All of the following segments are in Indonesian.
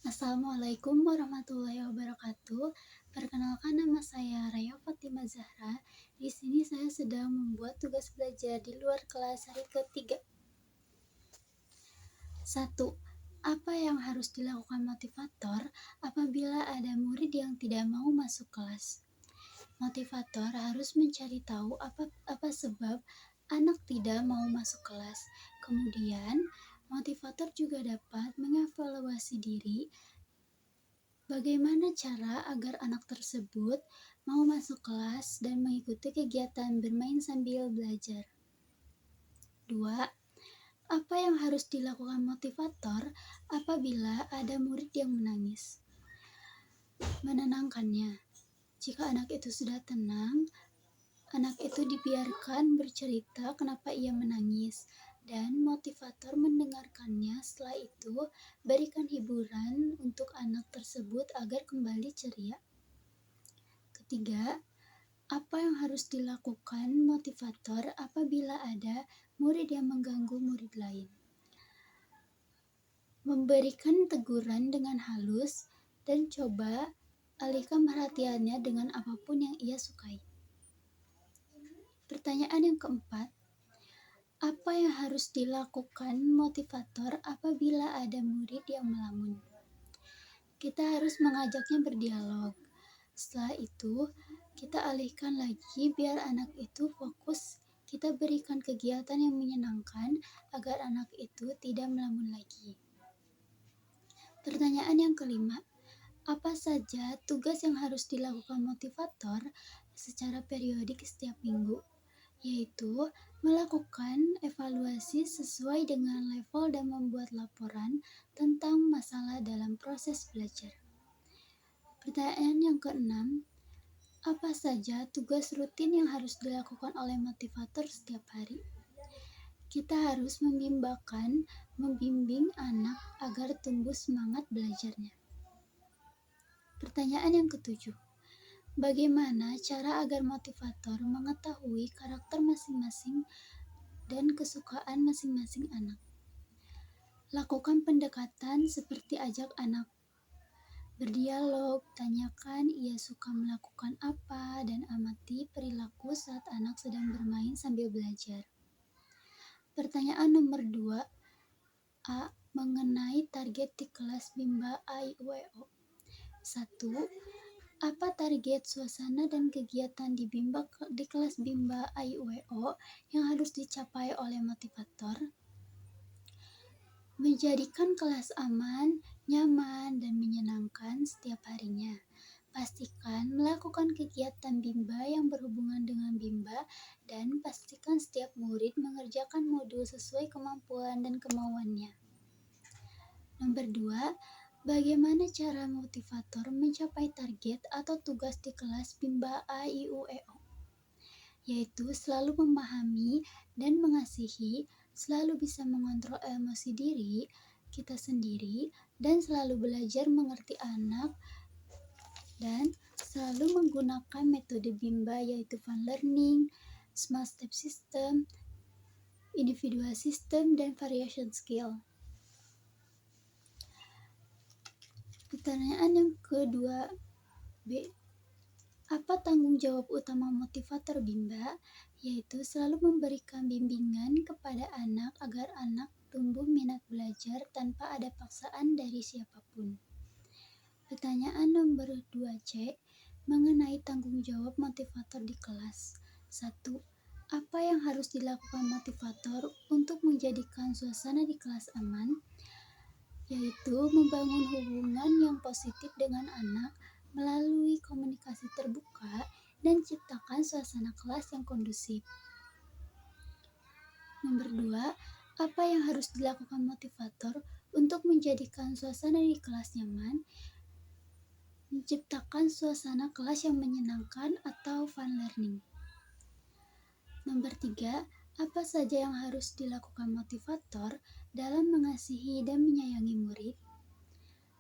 Assalamualaikum warahmatullahi wabarakatuh. Perkenalkan nama saya Raya Fatimah Zahra. Di sini saya sedang membuat tugas belajar di luar kelas hari ketiga. 1. Apa yang harus dilakukan motivator apabila ada murid yang tidak mau masuk kelas? Motivator harus mencari tahu apa sebab anak tidak mau masuk kelas. Kemudian, motivator juga dapat mengevaluasi diri. Bagaimana cara agar anak tersebut mau masuk kelas dan mengikuti kegiatan bermain sambil belajar? 2. Apa yang harus dilakukan motivator apabila ada murid yang menangis? Menenangkannya. Jika anak itu sudah tenang, anak itu dibiarkan bercerita kenapa ia menangis dan motivator mendengarkannya. Setelah itu, berikan hiburan untuk anak tersebut agar kembali ceria. Ketiga, apa yang harus dilakukan motivator apabila ada murid yang mengganggu murid lain? Memberikan teguran dengan halus dan coba alihkan perhatiannya dengan apapun yang ia sukai. Pertanyaan yang keempat, apa yang harus dilakukan motivator apabila ada murid yang melamun? Kita harus mengajaknya berdialog. Setelah itu, kita alihkan lagi biar anak itu fokus. Kita berikan kegiatan yang menyenangkan agar anak itu tidak melamun lagi. Pertanyaan yang kelima, apa saja tugas yang harus dilakukan motivator secara periodik setiap minggu? Yaitu melakukan evaluasi sesuai dengan level dan membuat laporan tentang masalah dalam proses belajar. Pertanyaan yang keenam, apa saja tugas rutin yang harus dilakukan oleh motivator setiap hari? Kita harus membimbing anak agar tumbuh semangat belajarnya. Pertanyaan yang ketujuh, bagaimana cara agar motivator mengetahui karakter masing-masing dan kesukaan masing-masing anak? Lakukan pendekatan seperti ajak anak berdialog, tanyakan ia suka melakukan apa, dan amati perilaku saat anak sedang bermain sambil belajar. Pertanyaan nomor 2, A. Mengenai target di kelas Bimba AIUEO. 1. Apa target suasana dan kegiatan di kelas Bimba AIUEO yang harus dicapai oleh motivator? Menjadikan kelas aman, nyaman, dan menyenangkan setiap harinya. Pastikan melakukan kegiatan Bimba yang berhubungan dengan Bimba dan pastikan setiap murid mengerjakan modul sesuai kemampuan dan kemauannya. Nomor 2, bagaimana cara motivator mencapai target atau tugas di kelas Bimba AIUEO? Yaitu selalu memahami dan mengasihi, selalu bisa mengontrol emosi diri kita sendiri, dan selalu belajar mengerti anak, dan selalu menggunakan metode Bimba yaitu fun learning, smart step system, individual system, dan variation skill. Pertanyaan yang kedua, B. Apa tanggung jawab utama motivator Bimba? Yaitu selalu memberikan bimbingan kepada anak agar anak tumbuh minat belajar tanpa ada paksaan dari siapapun. Pertanyaan nomor 2C, mengenai tanggung jawab motivator di kelas. 1. Apa yang harus dilakukan motivator untuk menjadikan suasana di kelas aman? Yaitu membangun hubungan yang positif dengan anak melalui komunikasi terbuka dan ciptakan suasana kelas yang kondusif. Nomor 2, apa yang harus dilakukan motivator untuk menjadikan suasana di kelas nyaman? Menciptakan suasana kelas yang menyenangkan atau fun learning. Nomor 3, apa saja yang harus dilakukan motivator dalam mengasihi dan menyayangi murid?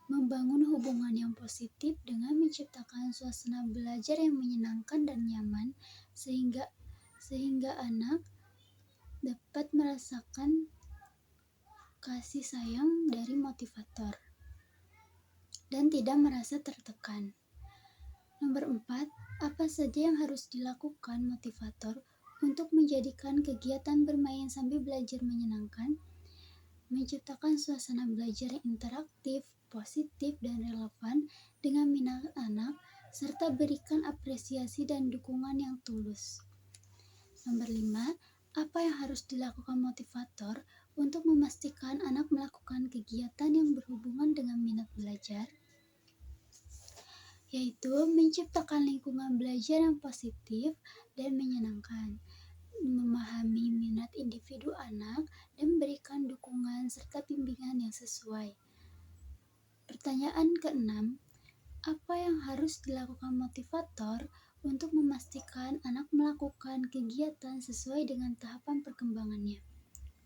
Membangun hubungan yang positif dengan menciptakan suasana belajar yang menyenangkan dan nyaman sehingga anak dapat merasakan kasih sayang dari motivator. dan tidak merasa tertekan. Nomor 4, apa saja yang harus dilakukan motivator untuk menjadikan kegiatan bermain sambil belajar menyenangkan? Menciptakan suasana belajar yang interaktif, positif, dan relevan dengan minat anak, serta berikan apresiasi dan dukungan yang tulus. Nomor 5, apa yang harus dilakukan motivator untuk memastikan anak melakukan kegiatan yang berhubungan dengan minat belajar? Yaitu menciptakan lingkungan belajar yang positif dan menyenangkan, memahami minat individu anak, dan memberikan dukungan serta bimbingan yang sesuai. Pertanyaan keenam, apa yang harus dilakukan motivator untuk memastikan anak melakukan kegiatan sesuai dengan tahapan perkembangannya?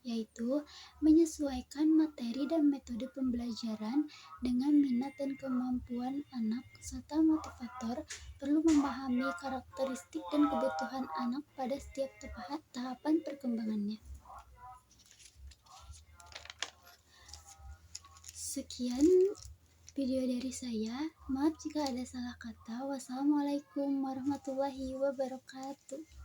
Yaitu menyesuaikan materi dan metode pembelajaran dengan minat dan kemampuan anak, serta motivator perlu memahami karakteristik dan kebutuhan anak pada setiap tahapan perkembangannya. Sekian video dari saya. Maaf jika ada salah kata. Wassalamualaikum warahmatullahi wabarakatuh.